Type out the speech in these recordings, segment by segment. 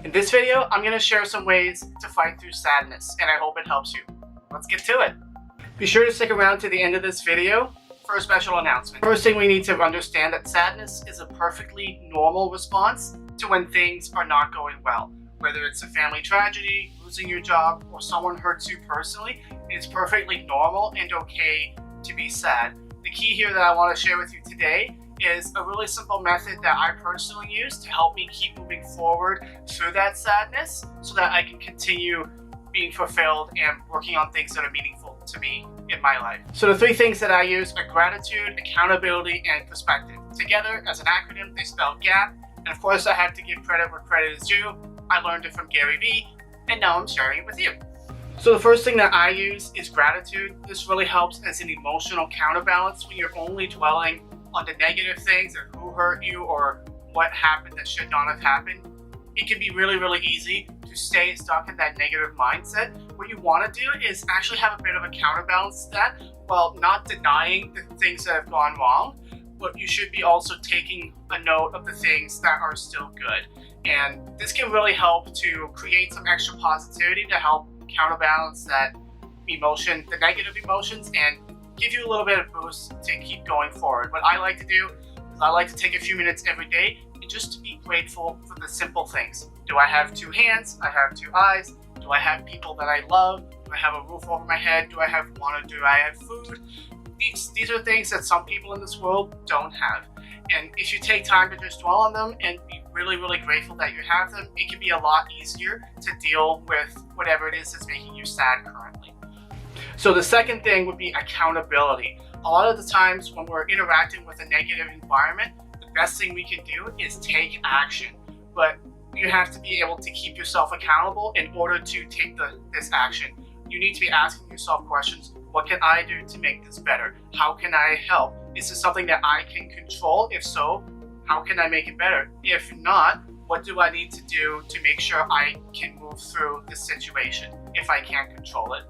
In this video, I'm going to share some ways to fight through sadness, and I hope it helps you. Let's get to it. Be sure to stick around to the end of this video for a special announcement. First thing, we need to understand that sadness is a perfectly normal response to when things are not going well. Whether it's a family tragedy, losing your job, or someone hurts you personally, it is perfectly normal and okay to be sad. The key here that I want to share with you today is a really simple method that I personally use to help me keep moving forward through that sadness so that I can continue being fulfilled and working on things that are meaningful to me in my life. So the three things that I use are gratitude, accountability, and perspective. Together, as an acronym, they spell GAP. And of course, I have to give credit where credit is due. I learned it from Gary Vee, and now I'm sharing it with you. So the first thing that I use is gratitude. This really helps as an emotional counterbalance when you're only dwelling on the negative things or who hurt you or what happened that should not have happened. It can be really easy to stay stuck in that negative mindset. What you want to do is actually have a bit of a counterbalance to that while not denying the things that have gone wrong, but you should be also taking a note of the things that are still good. And this can really help to create some extra positivity to help counterbalance that emotion, the negative emotions, and give you a little bit of boost to keep going forward. What I like to do is I like to take a few minutes every day and just to be grateful for the simple things. Do I have two hands? I have two eyes. Do I have people that I love? Do I have a roof over my head? Do I have water? Do I have food? These are things that some people in this world don't have. And if you take time to just dwell on them and be really grateful that you have them, it can be a lot easier to deal with whatever it is that's making you sad currently. So the second thing would be accountability. A lot of the times when we're interacting with a negative environment, the best thing we can do is take action. But you have to be able to keep yourself accountable in order to take this action. You need to be asking yourself questions. What can I do to make this better? How can I help? Is this something that I can control? If so, how can I make it better? If not, what do I need to do to make sure I can move through this situation if I can't control it?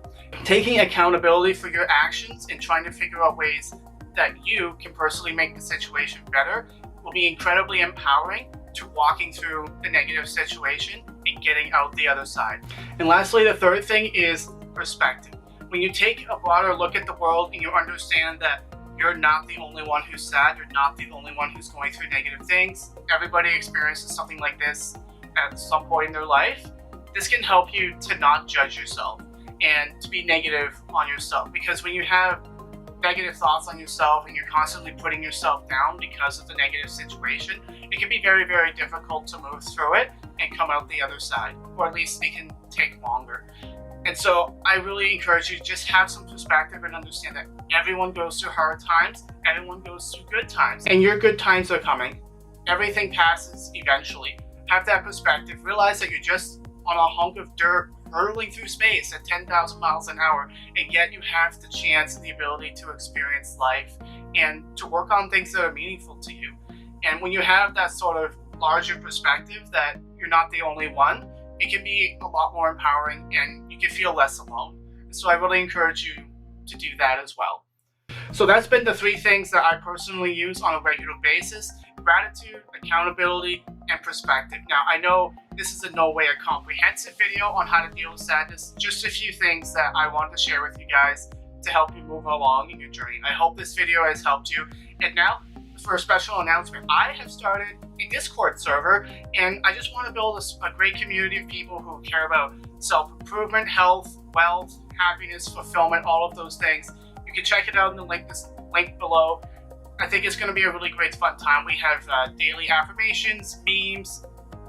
Taking accountability for your actions and trying to figure out ways that you can personally make the situation better will be incredibly empowering to walking through the negative situation and getting out the other side. And lastly, the third thing is perspective. When you take a broader look at the world and you understand that you're not the only one who's sad, you're not the only one who's going through negative things. Everybody experiences something like this at some point in their life. This can help you to not judge yourself and to be negative on yourself, because when you have negative thoughts on yourself and you're constantly putting yourself down because of the negative situation, it can be very difficult to move through it and come out the other side, or at least it can take longer. And so I really encourage you to just have some perspective and understand that everyone goes through hard times, everyone goes through good times, and your good times are coming. Everything passes eventually. Have that perspective. Realize that you're just on a hunk of dirt hurtling through space at 10,000 miles an hour, and yet you have the chance and the ability to experience life and to work on things that are meaningful to you. And when you have that sort of larger perspective that you're not the only one, it can be a lot more empowering and you can feel less alone. So I really encourage you to do that as well. So that's been the three things that I personally use on a regular basis: gratitude, accountability, and perspective. Now, I know this is in no way a comprehensive video on how to deal with sadness, just a few things that I want to share with you guys to help you move along in your journey. I hope this video has helped you. And now, for a special announcement, I have started a Discord server, and I just want to build a great community of people who care about self-improvement, health, wealth, happiness, fulfillment, all of those things. You can check it out in the link below. I think it's going to be a really great fun time. We have daily affirmations, memes,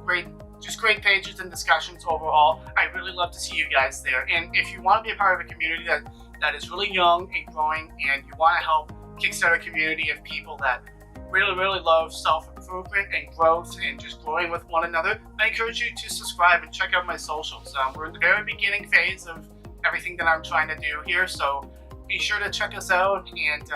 great pages and discussions overall. I really love to see you guys there. And if you want to be a part of a community that is really young and growing, and you want to help kickstart a community of people that really love self-improvement and growth and just growing with one another, I encourage you to subscribe and check out my socials. We're in the very beginning phase of everything that I'm trying to do here, so be sure to check us out, and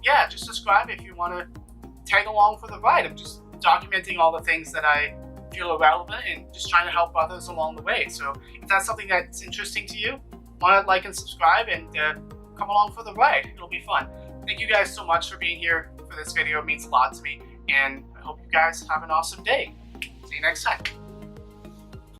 yeah, just subscribe if you want to tag along for the ride. I'm just documenting all the things that I feel are relevant and just trying to help others along the way. So if that's something that's interesting to you, why not like and subscribe and come along for the ride. It'll be fun. Thank you guys so much for being here for this video. It means a lot to me, and I hope you guys have an awesome day. See you next time.